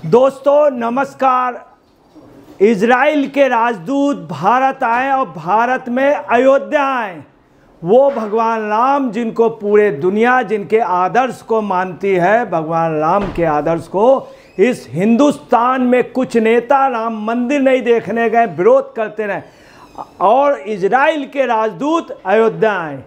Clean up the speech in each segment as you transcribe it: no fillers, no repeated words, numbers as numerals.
दोस्तों नमस्कार। इजराइल के राजदूत भारत आए और भारत में अयोध्या आए। वो भगवान राम जिनको पूरे दुनिया जिनके आदर्श को मानती है, भगवान राम के आदर्श को इस हिंदुस्तान में कुछ नेता राम मंदिर नहीं देखने गए, विरोध करते रहे और इजराइल के राजदूत अयोध्या आए।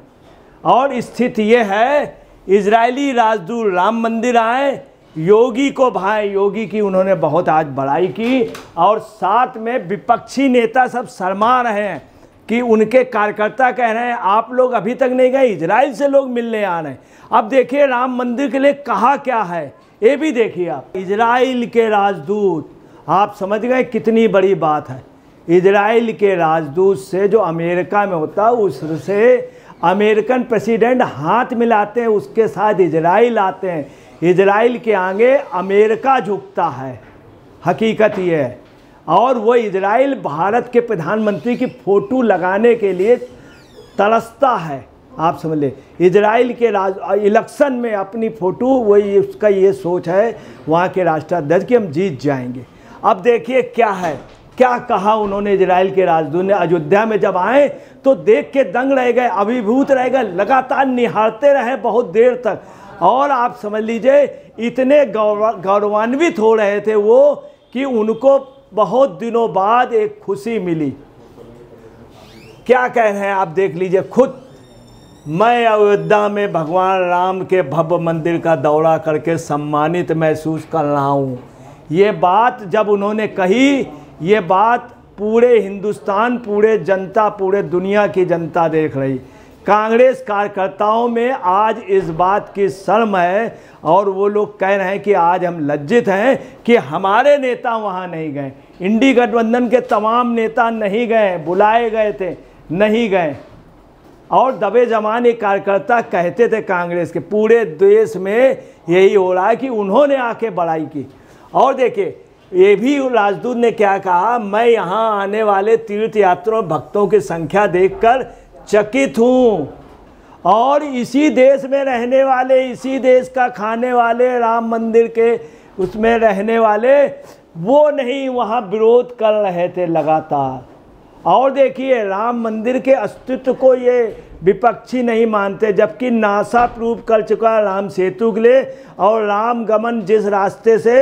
और स्थिति ये है, इजरायली राजदूत राम मंदिर आए, योगी को भाई योगी की उन्होंने बहुत आज बड़ाई की और साथ में विपक्षी नेता सब शर्मा रहे हैं कि उनके कार्यकर्ता कह रहे हैं आप लोग अभी तक नहीं गए, इजराइल से लोग मिलने आ रहे हैं। अब देखिए राम मंदिर के लिए कहा क्या है, ये भी देखिए आप। इजराइल के राजदूत, आप समझ गए कितनी बड़ी बात है। इजराइल के राजदूत से जो अमेरिका में होता है उससे अमेरिकन प्रेसिडेंट हाथ मिलाते हैं, उसके साथ इजराइल आते हैं। इजराइल के आगे अमेरिका झुकता है, हकीकत ये है। और वो इजराइल भारत के प्रधानमंत्री की फ़ोटो लगाने के लिए तरसता है। आप समझ ले, इजराइल के इलेक्शन में अपनी फ़ोटो, वही उसका ये सोच है वहाँ के राष्ट्राध्यक्ष कि हम जीत जाएंगे। अब देखिए क्या है, क्या कहा उन्होंने। इजराइल के राजदूत ने अयोध्या में जब आए तो देख के दंग रह गए, अभिभूत रह गए, लगातार निहारते रहे बहुत देर तक। और आप समझ लीजिए इतने गौरवान्वित हो रहे थे वो कि उनको बहुत दिनों बाद एक खुशी मिली। क्या कह रहे हैं आप देख लीजिए खुद। मैं अयोध्या में भगवान राम के भव्य मंदिर का दौरा करके सम्मानित महसूस कर रहा हूँ। ये बात जब उन्होंने कही, ये बात पूरे हिंदुस्तान, पूरे जनता, पूरे दुनिया की जनता देख रही। कांग्रेस कार्यकर्ताओं में आज इस बात की शर्म है और वो लोग कह रहे हैं कि आज हम लज्जित हैं कि हमारे नेता वहाँ नहीं गए। इंडी गठबंधन के तमाम नेता नहीं गए, बुलाए गए थे, नहीं गए। और दबे जमाने कार्यकर्ता कहते थे कांग्रेस के, पूरे देश में यही हो रहा है कि उन्होंने आके बड़ाई की। और देखिए ये भी राजदूत ने क्या कहा, मैं यहाँ आने वाले तीर्थ यात्रियों भक्तों की संख्या देखकर चकित हूँ और इसी देश में रहने वाले, इसी देश का खाने वाले, राम मंदिर के उसमें रहने वाले वो नहीं वहाँ विरोध कर रहे थे लगातार। और देखिए राम मंदिर के अस्तित्व को ये विपक्षी नहीं मानते, जबकि नासा प्रूव कर चुका है राम सेतु के लिए। और राम गमन जिस रास्ते से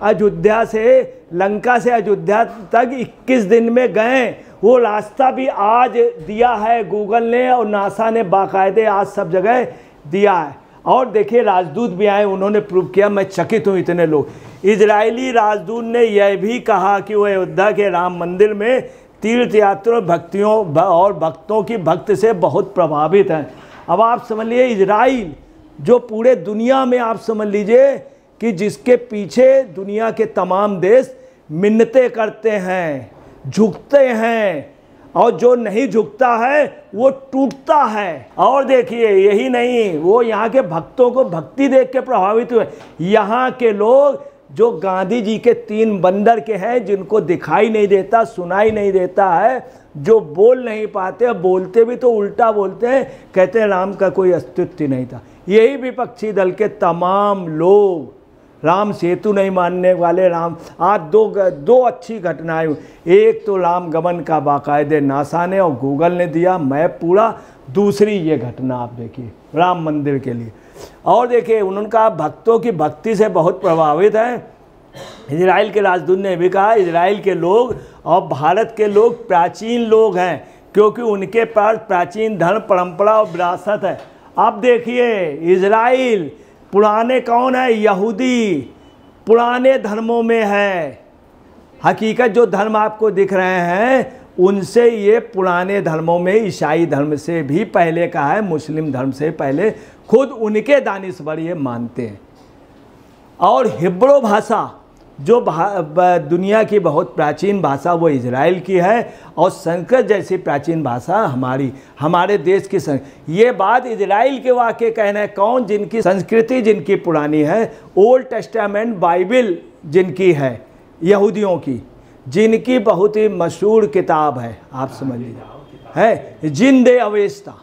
अयोध्या से, लंका से अयोध्या तक 21 दिन में गए, वो रास्ता भी आज दिया है गूगल ने और नासा ने बाकायदे आज सब जगह दिया है। और देखिए राजदूत भी आए, उन्होंने प्रूव किया। मैं चकित हूँ इतने लोग। इजरायली राजदूत ने यह भी कहा कि वो अयोध्या के राम मंदिर में तीर्थ यात्रियों, भक्तियों और भक्तों की भक्ति से बहुत प्रभावित हैं। अब आप समझ लीजिए इजराइल जो पूरे दुनिया में आप समझ लीजिए कि जिसके पीछे दुनिया के तमाम देश मिन्नतें करते हैं, झुकते हैं, और जो नहीं झुकता है वो टूटता है। और देखिए यही नहीं, वो यहाँ के भक्तों को भक्ति देख के प्रभावित हुए। यहाँ के लोग जो गांधी जी के 3 बंदर के हैं, जिनको दिखाई नहीं देता, सुनाई नहीं देता है, जो बोल नहीं पाते, बोलते भी तो उल्टा बोलते हैं, कहते हैं राम का कोई अस्तित्व नहीं था। यही विपक्षी दल के तमाम लोग राम सेतु नहीं मानने वाले। राम आज दो अच्छी घटनाएं हुई। एक तो राम गमन का बाकायदे नासा ने और गूगल ने दिया मैप पूरा। दूसरी ये घटना आप देखिए राम मंदिर के लिए। और देखिए उनका भक्तों की भक्ति से बहुत प्रभावित है। इजराइल के राजदूत ने भी कहा इजराइल के लोग और भारत के लोग प्राचीन लोग हैं, क्योंकि उनके पास प्राचीन धर्म, परंपरा और विरासत है। अब देखिए इजराइल पुराने कौन है, यहूदी पुराने धर्मों में है। हकीकत जो धर्म आपको दिख रहे हैं उनसे ये पुराने धर्मों में, ईसाई धर्म से भी पहले का है, मुस्लिम धर्म से पहले, खुद उनके दानिशवर ये मानते हैं। और हिब्रू भाषा जो दुनिया की बहुत प्राचीन भाषा वो इजराइल की है, और संस्कृत जैसी प्राचीन भाषा हमारे देश की ये बात इजराइल के वाक़े कहना है। कौन, जिनकी संस्कृति जिनकी पुरानी है, ओल्ड टेस्टामेंट बाइबल जिनकी है, यहूदियों की, जिनकी बहुत ही मशहूर किताब है, आप समझ लीजिए, है जिंदे अवेस्ता।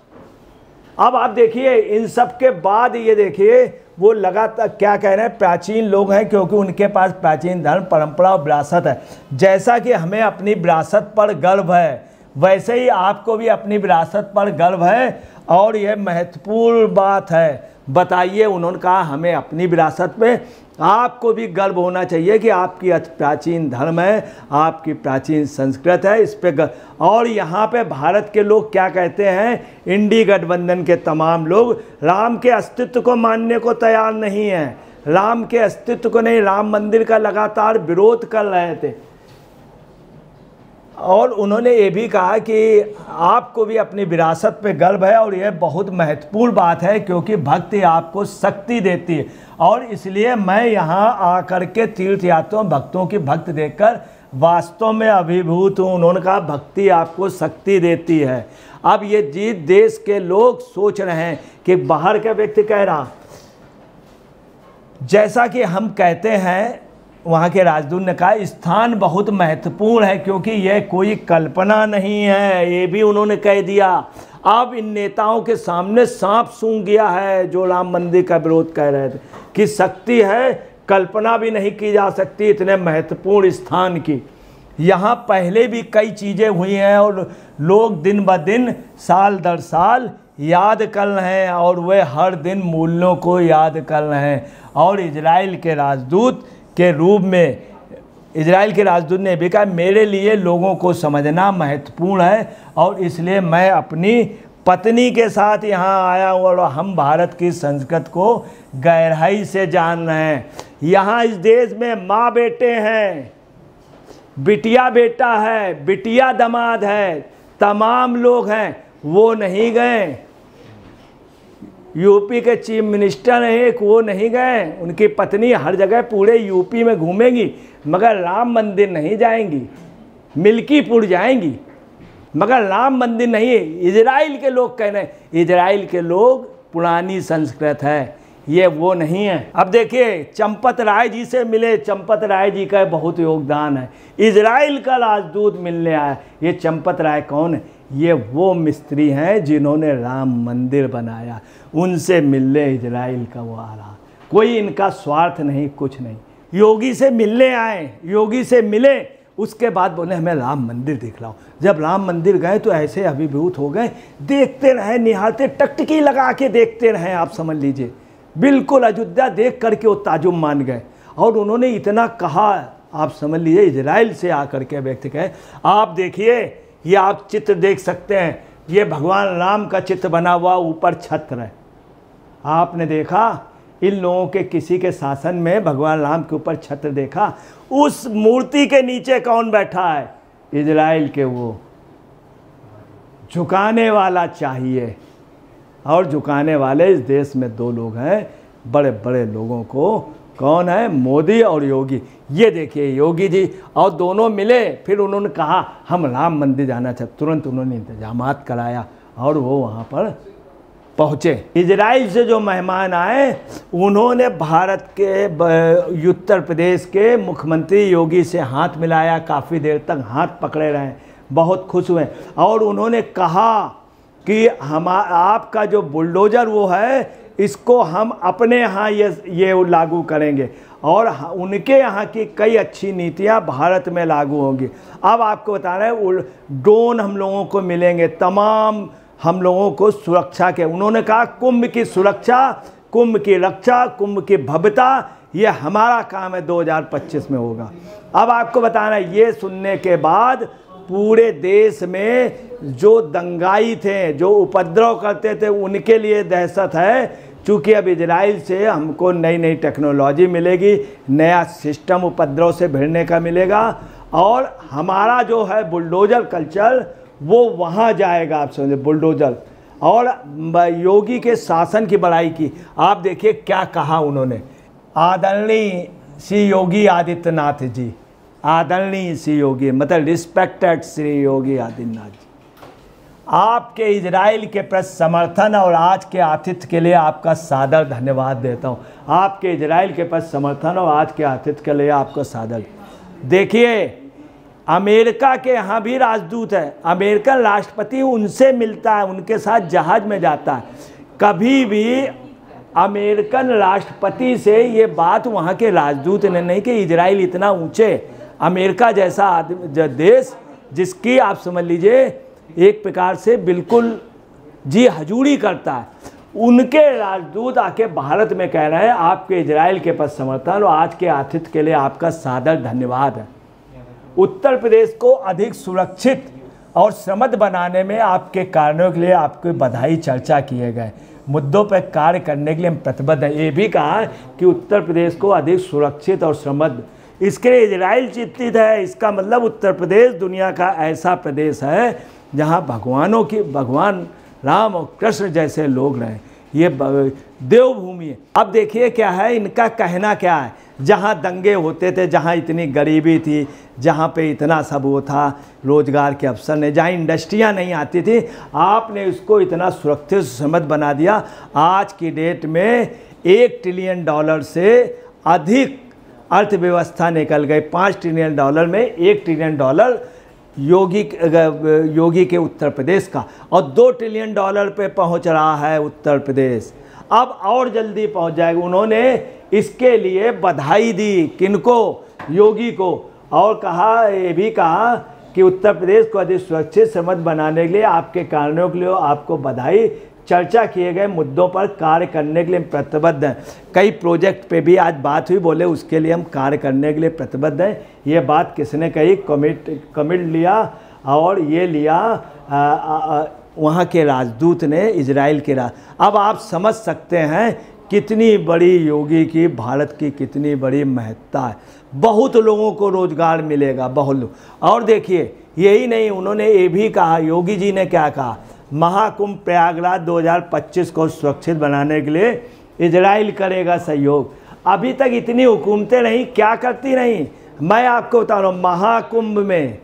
अब आप देखिए इन सब के बाद ये देखिए वो लगातार क्या कह रहे हैं, प्राचीन लोग हैं क्योंकि उनके पास प्राचीन धर्म, परंपरा और विरासत है। जैसा कि हमें अपनी विरासत पर गर्व है, वैसे ही आपको भी अपनी विरासत पर गर्व है और यह महत्वपूर्ण बात है। बताइए, उन्होंने कहा हमें अपनी विरासत पे, आपको भी गर्व होना चाहिए कि आपकी प्राचीन धर्म है, आपकी प्राचीन संस्कृत है, इस पे और यहाँ पे भारत के लोग क्या कहते हैं, इंडी गठबंधन के तमाम लोग राम के अस्तित्व को मानने को तैयार नहीं हैं, राम के अस्तित्व को नहीं, राम मंदिर का लगातार विरोध कर रहे थे। और उन्होंने ये भी कहा कि आपको भी अपनी विरासत पे गर्व है और यह बहुत महत्वपूर्ण बात है क्योंकि भक्ति आपको शक्ति देती है और इसलिए मैं यहाँ आकर के तीर्थयात्रियों भक्तों की भक्ति देखकर वास्तव में अभिभूत हूँ। उन्होंने कहा भक्ति आपको शक्ति देती है। अब ये जी देश के लोग सोच रहे हैं कि बाहर का व्यक्ति कह रहा, जैसा कि हम कहते हैं, वहाँ के राजदूत ने कहा स्थान बहुत महत्वपूर्ण है क्योंकि यह कोई कल्पना नहीं है, ये भी उन्होंने कह दिया। अब इन नेताओं के सामने सांप सूंघ गया है जो राम मंदिर का विरोध कर रहे थे कि शक्ति है, कल्पना भी नहीं की जा सकती इतने महत्वपूर्ण स्थान की। यहाँ पहले भी कई चीज़ें हुई हैं और लोग दिन ब दिन, साल दर साल याद कर रहे हैं और वे हर दिन मूल्यों को याद कर रहे हैं। और इजराइल के राजदूत के रूप में इजराइल के राजदूत ने भी कहा मेरे लिए लोगों को समझना महत्वपूर्ण है और इसलिए मैं अपनी पत्नी के साथ यहाँ आया हूँ और हम भारत की संस्कृति को गहराई से जान रहे हैं। यहाँ इस देश में माँ बेटे हैं, बिटिया बेटा है, बिटिया दामाद है, तमाम लोग हैं, वो नहीं गए। यूपी के चीफ मिनिस्टर हैं एक, वो नहीं गए, उनकी पत्नी हर जगह पूरे यूपी में घूमेंगी मगर राम मंदिर नहीं जाएंगी, मिल्कीपुर जाएंगी मगर राम मंदिर नहीं। इजराइल के लोग कह रहे हैं, इजराइल के लोग पुरानी संस्कृत है, ये वो नहीं है। अब देखिए चंपत राय जी से मिले, चंपत राय जी का बहुत योगदान है, इजराइल का राजदूत मिलने आया। ये चंपत राय कौन है? ये वो मिस्त्री हैं जिन्होंने राम मंदिर बनाया, उनसे मिलने इजराइल का वो आ रहा। कोई इनका स्वार्थ नहीं, कुछ नहीं। योगी से मिलने आए, योगी से मिले, उसके बाद बोले हमें राम मंदिर दिखलाओ। जब राम मंदिर गए तो ऐसे अभिभूत हो गए, देखते रहे, निहारते, टकटकी लगा के देखते रहे, आप समझ लीजिए बिल्कुल अयोध्या देख करके वो ताजुब मान गए। और उन्होंने इतना कहा, आप समझ लीजिए इजराइल से आकर के व्यक्ति कहे, आप देखिए ये आप चित्र देख सकते हैं, ये भगवान राम का चित्र बना हुआ ऊपर छत्र है। आपने देखा इन लोगों के किसी के शासन में भगवान राम के ऊपर छत्र देखा? उस मूर्ति के नीचे कौन बैठा है? इजराइल के वो झुकाने वाला चाहिए। और झुकाने वाले इस देश में दो लोग हैं, बड़े बड़े लोगों को, कौन है? मोदी और योगी। ये देखिए योगी जी, और दोनों मिले, फिर उन्होंने कहा हम राम मंदिर जाना चाहते, तुरंत उन्होंने इंतजामात कराया और वो वहाँ पर पहुँचे। इजराइल से जो मेहमान आए उन्होंने भारत के उत्तर प्रदेश के मुख्यमंत्री योगी से हाथ मिलाया, काफ़ी देर तक हाथ पकड़े रहे, बहुत खुश हुए। और उन्होंने कहा कि आपका जो बुलडोजर वो है, इसको हम अपने यहाँ ये लागू करेंगे और उनके यहाँ की कई अच्छी नीतियाँ भारत में लागू होंगी। अब आपको बता रहे हैं ड्रोन हम लोगों को मिलेंगे, तमाम हम लोगों को सुरक्षा के। उन्होंने कहा कुंभ की सुरक्षा, कुंभ की रक्षा, कुंभ की भव्यता, ये हमारा काम है, 2025 में होगा। अब आपको बताना, ये सुनने के बाद पूरे देश में जो दंगाई थे, जो उपद्रव करते थे, उनके लिए दहशत है। चूँकि अब इजराइल से हमको नई नई टेक्नोलॉजी मिलेगी, नया सिस्टम उपद्रव से भिड़ने का मिलेगा और हमारा जो है बुलडोजर कल्चर वो वहाँ जाएगा। आप समझे, बुलडोजर। और योगी के शासन की बड़ाई की। आप देखिए क्या कहा उन्होंने, आदरणीय श्री योगी आदित्यनाथ जी, आदरणीय श्री योगी मतलब रिस्पेक्टेड श्री योगी आदित्यनाथ जी, आपके इजराइल के प्रति समर्थन और आज के आतिथ्य के लिए आपका सादर धन्यवाद देता हूँ। आपके इजराइल के प्रति समर्थन और आज के आतिथ्य के लिए आपका सादर। देखिए अमेरिका के यहाँ भी राजदूत है, अमेरिकन राष्ट्रपति उनसे मिलता है, उनके साथ जहाज में जाता है। कभी भी अमेरिकन राष्ट्रपति से ये बात वहाँ के राजदूत ने नहीं कि इजराइल इतना ऊंचे, अमेरिका जैसा देश जिसकी आप समझ लीजिए एक प्रकार से बिल्कुल जी हजूरी करता है, उनके राजदूत आके भारत में कह रहे हैं आपके इजराइल के प्रति समर्थन और आज के आतिथ्य के लिए आपका सादर धन्यवाद है। उत्तर प्रदेश को अधिक सुरक्षित और समृद्ध बनाने में आपके कारणों के लिए आपको बधाई, चर्चा किए गए मुद्दों पर कार्य करने के लिए हम प्रतिबद्ध हैं। ये भी कहा कि उत्तर प्रदेश को अधिक सुरक्षित और समृद्ध, इसके लिए इजराइल चिंतित है। इसका मतलब उत्तर प्रदेश दुनिया का ऐसा प्रदेश है जहाँ भगवान राम और कृष्ण जैसे लोग रहे, ये देवभूमि है। अब देखिए क्या है, इनका कहना क्या है, जहाँ दंगे होते थे, जहाँ इतनी गरीबी थी, जहाँ पे इतना सब वो था, रोजगार के अवसर नहीं, जहाँ इंडस्ट्रियाँ नहीं आती थी, आपने इसको इतना सुरक्षित समृद्ध बना दिया। आज की डेट में $1 ट्रिलियन से अधिक अर्थव्यवस्था निकल गई। $5 ट्रिलियन में $1 ट्रिलियन योगी के उत्तर प्रदेश का, और $2 ट्रिलियन पे पहुंच रहा है उत्तर प्रदेश। अब और जल्दी पहुंच जाएगा। उन्होंने इसके लिए बधाई दी, किनको? योगी को, और कहा, ये भी कहा कि उत्तर प्रदेश को अधिक सुरक्षित समृद्ध बनाने के लिए आपके कारणों के लिए आपको बधाई, चर्चा किए गए मुद्दों पर कार्य करने के लिए प्रतिबद्ध हैं। कई प्रोजेक्ट पे भी आज बात हुई, बोले उसके लिए हम कार्य करने के लिए प्रतिबद्ध हैं। ये बात किसने कही? कमिट लिया, और ये लिया वहाँ के राजदूत ने, इजराइल के अब आप समझ सकते हैं कितनी बड़ी योगी की, भारत की कितनी बड़ी महत्ता है। बहुत लोगों को रोजगार मिलेगा, बहुत लोग। और देखिए यही नहीं, उन्होंने ये भी कहा, योगी जी ने क्या कहा, महाकुंभ प्रयागराज 2025 को सुरक्षित बनाने के लिए इजराइल करेगा सहयोग। अभी तक इतनी हुकूमतें नहीं, क्या करती नहीं, मैं आपको बता रहा हूँ। महाकुंभ में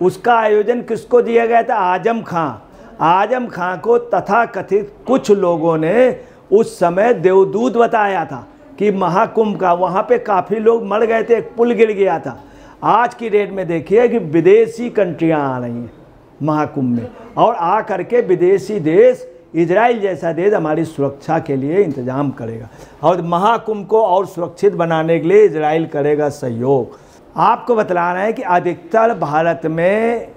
उसका आयोजन किसको दिया गया था? आजम खां को तथाकथित कुछ लोगों ने उस समय देवदूत बताया था कि महाकुंभ का, वहाँ पे काफ़ी लोग मर गए थे, एक पुल गिर गया था। आज की डेट में देखिए कि विदेशी कंट्रियाँ आ रही हैं महाकुंभ में, और आ करके विदेशी देश, इजराइल जैसा देश हमारी सुरक्षा के लिए इंतजाम करेगा, और महाकुंभ को और सुरक्षित बनाने के लिए इजराइल करेगा सहयोग। आपको बतला रहे हैं कि अधिकतर भारत में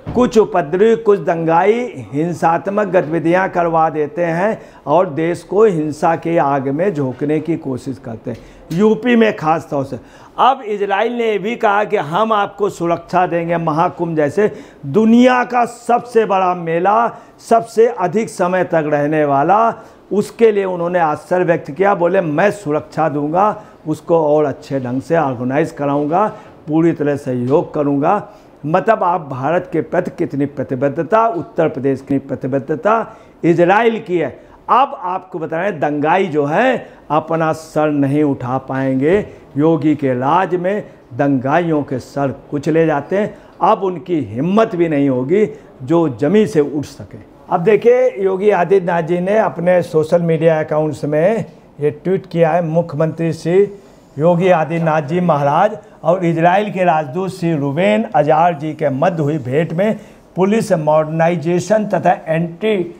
कुछ उपद्रवी, कुछ दंगाई हिंसात्मक गतिविधियां करवा देते हैं और देश को हिंसा के आग में झोंकने की कोशिश करते हैं, यूपी में खास तौर से। अब इजराइल ने भी कहा कि हम आपको सुरक्षा देंगे। महाकुंभ जैसे दुनिया का सबसे बड़ा मेला, सबसे अधिक समय तक रहने वाला, उसके लिए उन्होंने आश्चर्य व्यक्त किया। बोले मैं सुरक्षा दूंगा, उसको और अच्छे ढंग से ऑर्गेनाइज कराऊंगा, पूरी तरह सहयोग करूंगा। मतलब आप भारत के प्रति कितनी प्रतिबद्धता, उत्तर प्रदेश की प्रतिबद्धता इजराइल की है। अब आपको बता रहे हैं, दंगाई जो है अपना सर नहीं उठा पाएंगे। योगी के राज में दंगाइयों के सर कुचले जाते हैं, अब उनकी हिम्मत भी नहीं होगी जो जमीन से उठ सके। अब देखिए, योगी आदित्यनाथ जी ने अपने सोशल मीडिया अकाउंट्स में ये ट्वीट किया है, मुख्यमंत्री श्री योगी आदित्यनाथ जी महाराज और इजराइल के राजदूत श्री रूबेन अजार जी के मध्य हुई भेंट में पुलिस मॉडर्नाइजेशन तथा एंटी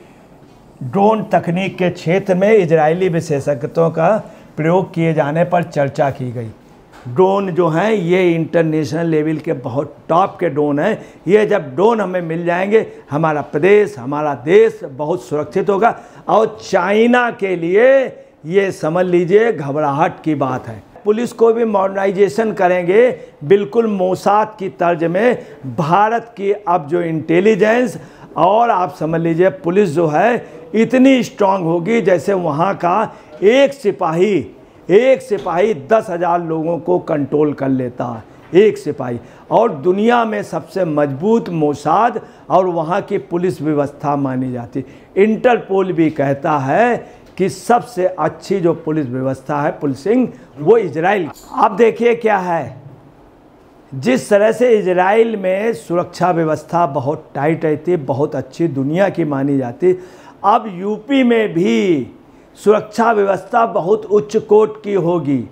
ड्रोन तकनीक के क्षेत्र में इजरायली विशेषज्ञों का प्रयोग किए जाने पर चर्चा की गई। ड्रोन जो हैं ये इंटरनेशनल लेवल के बहुत टॉप के ड्रोन हैं। ये जब ड्रोन हमें मिल जाएंगे, हमारा प्रदेश, हमारा देश बहुत सुरक्षित होगा। और चाइना के लिए ये समझ लीजिए घबराहट की बात है। पुलिस को भी मॉडर्नाइजेशन करेंगे, बिल्कुल मोसाद की तर्ज में। भारत की अब जो इंटेलिजेंस और आप समझ लीजिए पुलिस जो है इतनी स्ट्रांग होगी जैसे वहाँ का एक सिपाही 10,000 लोगों को कंट्रोल कर लेता है, एक सिपाही। और दुनिया में सबसे मजबूत मोसाद और वहाँ की पुलिस व्यवस्था मानी जाती। इंटरपोल भी कहता है कि सबसे अच्छी जो पुलिस व्यवस्था है, पुलिसिंग, वो इजराइल। अब देखिए क्या है, जिस तरह से इजराइल में सुरक्षा व्यवस्था बहुत टाइट रहती, बहुत अच्छी, दुनिया की मानी जाती, अब यूपी में भी सुरक्षा व्यवस्था बहुत उच्च कोट की होगी।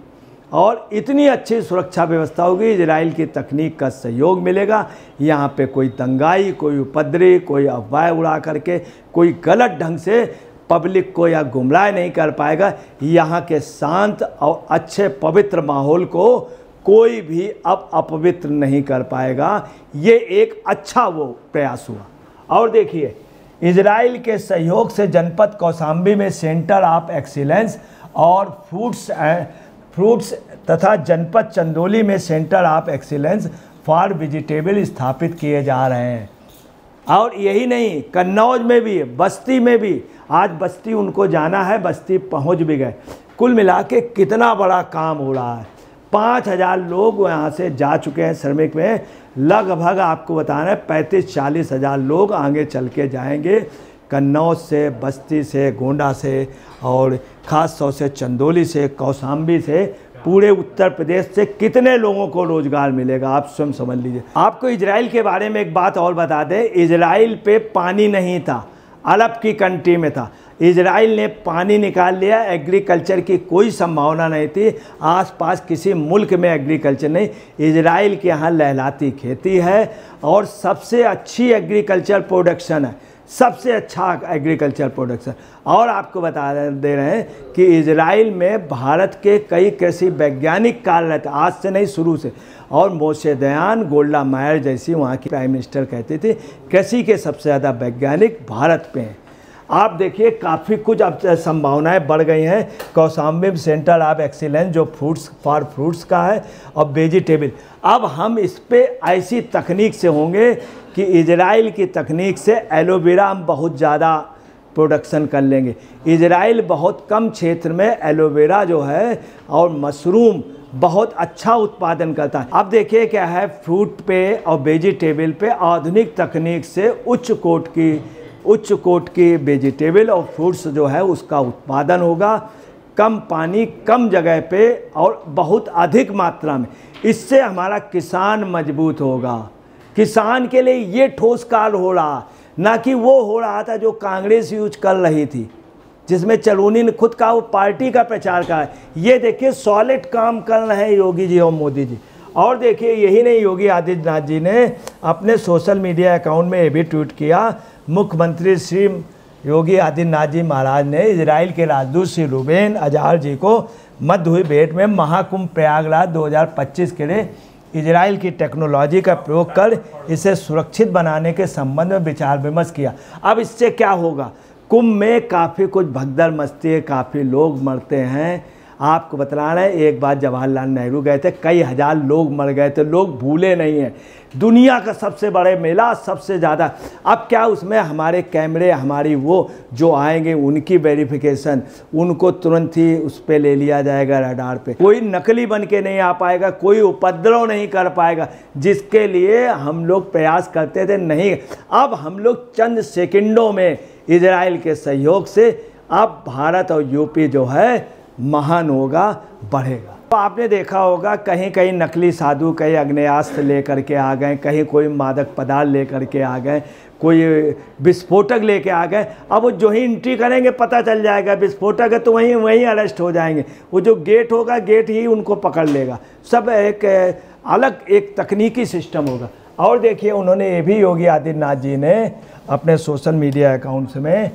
और इतनी अच्छी सुरक्षा व्यवस्था होगी, इजराइल की तकनीक का सहयोग मिलेगा। यहाँ पे कोई दंगाई, कोई उपद्रवी, कोई अफवाह उड़ा करके, कोई गलत ढंग से पब्लिक को या गुमराह नहीं कर पाएगा। यहाँ के शांत और अच्छे पवित्र माहौल को कोई भी अब अपवित्र नहीं कर पाएगा। ये एक अच्छा वो प्रयास हुआ। और देखिए, इजराइल के सहयोग से जनपद कौशाम्बी में सेंटर ऑफ एक्सीलेंस और फ्रूट्स तथा जनपद चंदौली में centre of excellence for vegetable स्थापित किए जा रहे हैं। और यही नहीं, कन्नौज में भी, बस्ती में भी, आज बस्ती उनको जाना है, बस्ती पहुंच भी गए। कुल मिला के कितना बड़ा काम हो रहा है। 5000 लोग यहाँ से जा चुके हैं श्रमिक में। लगभग आपको बताना है 35-40 हज़ार लोग आगे चल के जाएंगे, कन्नौज से, बस्ती से, गोंडा से और ख़ास तौर से चंदौली से, कौशाम्बी से, पूरे उत्तर प्रदेश से कितने लोगों को रोज़गार मिलेगा आप स्वयं समझ लीजिए। आपको इजराइल के बारे में एक बात और बता दें, इजराइल पे पानी नहीं था, अरब की कंट्री में था। इजराइल ने पानी निकाल लिया, एग्रीकल्चर की कोई संभावना नहीं थी, आसपास किसी मुल्क में एग्रीकल्चर नहीं। इजराइल के यहाँ लहलाती खेती है और सबसे अच्छी एग्रीकल्चर प्रोडक्शन है, सबसे अच्छा एग्रीकल्चर प्रोडक्शन। और आपको बता दे रहे हैं कि इजराइल में भारत के कई कृषि वैज्ञानिक कार्यरत, आज से नहीं शुरू से, और मोशे दयान, गोल्डा मायर जैसी वहाँ की प्राइम मिनिस्टर कहते थे कृषि के सबसे ज़्यादा वैज्ञानिक भारत पे हैं। आप देखिए काफ़ी कुछ अब संभावनाएं बढ़ गई हैं। कौशाम्बी सेंटर ऑफ एक्सीलेंस जो फ्रूट्स का है और वेजिटेबल, अब हम इस पे ऐसी तकनीक से होंगे कि इजराइल की तकनीक से एलोवेरा हम बहुत ज़्यादा प्रोडक्शन कर लेंगे। इजराइल बहुत कम क्षेत्र में एलोवेरा जो है और मशरूम बहुत अच्छा उत्पादन करता है। अब देखिए क्या है, फ्रूट पे और वेजिटेबल पे आधुनिक तकनीक से उच्च कोट की वेजिटेबल और फ्रूट्स जो है उसका उत्पादन होगा, कम पानी, कम जगह पे और बहुत अधिक मात्रा में। इससे हमारा किसान मजबूत होगा। किसान के लिए ये ठोस कार्य हो रहा, ना कि वो हो रहा था जो कांग्रेस यूज कर रही थी, जिसमें चलूनी ने खुद का वो पार्टी का प्रचार करा है। ये देखिए सॉलिड काम कर रहे हैं योगी जी और मोदी जी। और देखिए यही नहीं, योगी आदित्यनाथ जी ने अपने सोशल मीडिया अकाउंट में ये भी ट्वीट किया, मुख्यमंत्री श्री योगी आदित्यनाथ जी महाराज ने इजराइल के राजदूत श्री रूबेन अजार जी को मध्य हुई भेंट में महाकुंभ प्रयागराज 2025 के लिए इजराइल की टेक्नोलॉजी का प्रयोग कर इसे सुरक्षित बनाने के संबंध में विचार विमर्श किया। अब इससे क्या होगा, कुंभ में काफ़ी कुछ भगदड़ मचती है, काफ़ी लोग मरते हैं। आपको बता रहे हैं, एक बार जवाहरलाल नेहरू गए थे, कई हज़ार लोग मर गए थे, लोग भूले नहीं हैं। दुनिया का सबसे बड़े मेला, सबसे ज़्यादा। अब क्या उसमें हमारे कैमरे, हमारी वो जो आएंगे उनकी वेरिफिकेशन, उनको तुरंत ही उस पर ले लिया जाएगा रडार पे। कोई नकली बन के नहीं आ पाएगा, कोई उपद्रव नहीं कर पाएगा, जिसके लिए हम लोग प्रयास करते थे, नहीं। अब हम लोग चंद सेकंडों में इजराइल के सहयोग से अब भारत और यूपी जो है महान होगा, बढ़ेगा। तो आपने देखा होगा कहीं कहीं नकली साधु, कहीं आग्नेयास्त्र लेकर के आ गए, कहीं कोई मादक पदार्थ लेकर के आ गए, कोई विस्फोटक लेके आ गए। अब वो जो ही एंट्री करेंगे पता चल जाएगा विस्फोटक है, तो वहीं अरेस्ट हो जाएंगे। वो जो गेट होगा, गेट ही उनको पकड़ लेगा। सब एक अलग एक तकनीकी सिस्टम होगा। और देखिए उन्होंने ये भी योगी आदित्यनाथ जी ने अपने सोशल मीडिया अकाउंट्स में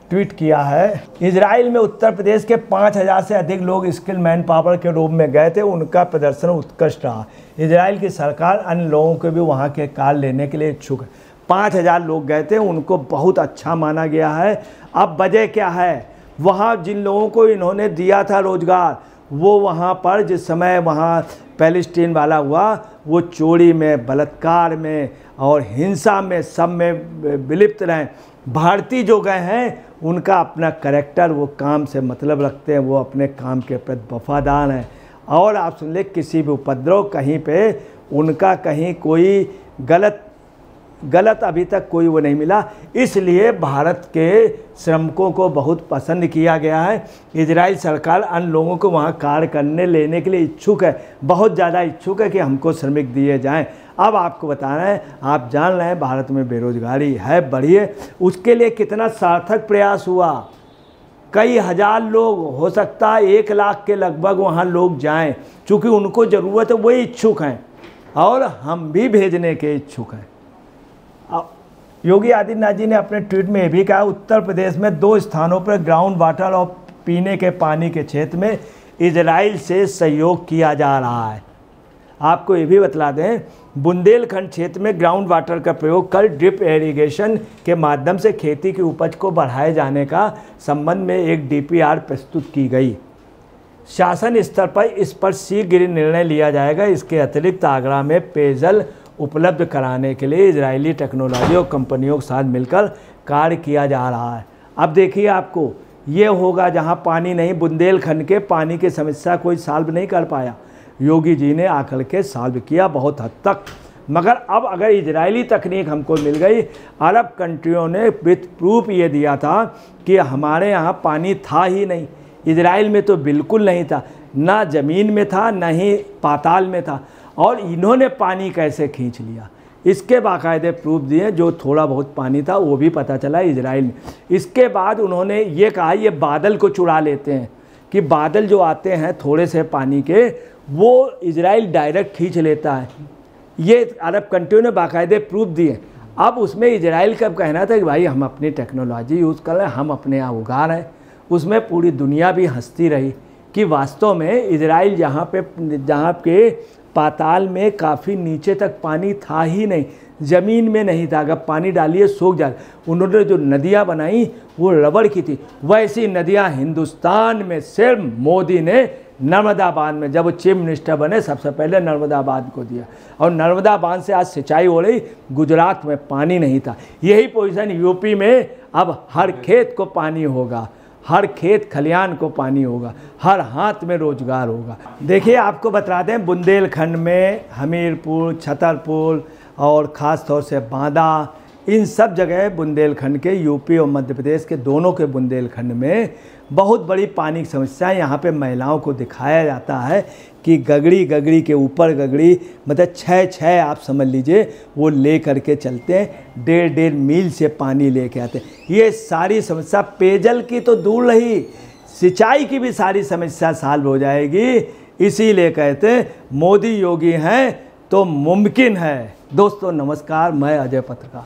ट्वीट किया है, इजराइल में उत्तर प्रदेश के 5000 से अधिक लोग स्किल मैन पावर के रूप में गए थे, उनका प्रदर्शन उत्कृष्ट रहा। इजराइल की सरकार अन्य लोगों को भी वहां के कार्य लेने के लिए इच्छुक है। 5000 लोग गए थे, उनको बहुत अच्छा माना गया है। अब वजह क्या है, वहाँ जिन लोगों को इन्होंने दिया था रोजगार, वो वहाँ पर जिस समय वहाँ पैलेस्टीन वाला हुआ, वो चोरी में, बलात्कार में और हिंसा में, सब में विलिप्त रहे। भारतीय जो गए हैं उनका अपना करैक्टर, वो काम से मतलब रखते हैं, वो अपने काम के प्रति वफादार हैं। और आप सुन ले, किसी भी उपद्रव कहीं पे उनका कहीं कोई गलत अभी तक कोई वो नहीं मिला। इसलिए भारत के श्रमिकों को बहुत पसंद किया गया है। इजराइल सरकार अन्य लोगों को वहाँ कार्य करने लेने के लिए इच्छुक है, बहुत ज़्यादा इच्छुक है कि हमको श्रमिक दिए जाएं। अब आपको बताना है, आप जान रहे हैं भारत में बेरोजगारी है बढ़ी है, उसके लिए कितना सार्थक प्रयास हुआ। कई हज़ार लोग, हो सकता है 1 लाख के लगभग वहाँ लोग जाएं, चूँकि उनको ज़रूरत है, वही इच्छुक हैं और हम भी भेजने के इच्छुक हैं। योगी आदित्यनाथ जी ने अपने ट्वीट में यह भी कहा, उत्तर प्रदेश में 2 स्थानों पर ग्राउंड वाटर और पीने के पानी के क्षेत्र में इजराइल से सहयोग किया जा रहा है। आपको ये भी बतला दें, बुंदेलखंड क्षेत्र में ग्राउंड वाटर का प्रयोग कर ड्रिप इरिगेशन के माध्यम से खेती की उपज को बढ़ाए जाने का संबंध में एक डीपीआर प्रस्तुत की गई। शासन स्तर पर इस पर शीघ्र निर्णय लिया जाएगा। इसके अतिरिक्त आगरा में पेयजल उपलब्ध कराने के लिए इजरायली टेक्नोलॉजी और कंपनियों के साथ मिलकर कार्य किया जा रहा है। अब देखिए, आपको ये होगा जहाँ पानी नहीं, बुंदेलखंड के पानी की समस्या कोई सॉल्व नहीं कर पाया, योगी जी ने आकर के सॉल्व किया बहुत हद तक। मगर अब अगर इजरायली तकनीक हमको मिल गई, अरब कंट्रियों ने विथ प्रूफ ये दिया था कि हमारे यहाँ पानी था ही नहीं, इजराइल में तो बिल्कुल नहीं था, ना ज़मीन में था ना ही पाताल में था, और इन्होंने पानी कैसे खींच लिया इसके बाकायदे प्रूफ दिए। जो थोड़ा बहुत पानी था वो भी पता चला इजराइल में। इसके बाद उन्होंने ये कहा ये बादल को चुरा लेते हैं, कि बादल जो आते हैं थोड़े से पानी के वो इजराइल डायरेक्ट खींच लेता है। ये अरब कंट्रियों ने बाकायदे प्रूफ दिए। अब उसमें इजराइल का कहना था कि भाई हम अपनी टेक्नोलॉजी यूज़ कर रहे हैं, हम अपने यहाँ उगा रहे हैं। उसमें पूरी दुनिया भी हंसती रही कि वास्तव में इजराइल जहाँ के पाताल में काफ़ी नीचे तक पानी था ही नहीं, ज़मीन में नहीं था, अगर पानी डालिए सूख जाए। उन्होंने जो नदियाँ बनाई वो रबड़ की थी। वैसी नदियाँ हिंदुस्तान में सिर्फ मोदी ने नर्मदा बांध में, जब वो चीफ मिनिस्टर बने सबसे पहले नर्मदा बांध को दिया, और नर्मदा बांध से आज सिंचाई हो रही। गुजरात में पानी नहीं था। यही पोजीशन यूपी में, अब हर खेत को पानी होगा, हर खेत खलियान को पानी होगा, हर हाथ में रोजगार होगा। देखिए, आपको बता दें, बुंदेलखंड में हमीरपुर, छतरपुर और ख़ास तौर से बांदा, इन सब जगह बुंदेलखंड के, यूपी और मध्य प्रदेश के दोनों के बुंदेलखंड में बहुत बड़ी पानी की समस्या है। यहाँ पे महिलाओं को दिखाया जाता है कि गगड़ी के ऊपर गगड़ी, मतलब 6 आप समझ लीजिए, वो ले करके चलते हैं, 1.5 मील से पानी लेके आते हैं। ये सारी समस्या पेयजल की तो दूर रही, सिंचाई की भी सारी समस्या सॉल्व हो जाएगी। इसीलिए कहते हैं मोदी योगी हैं तो मुमकिन है। दोस्तों नमस्कार, मैं अजय पत्रकार।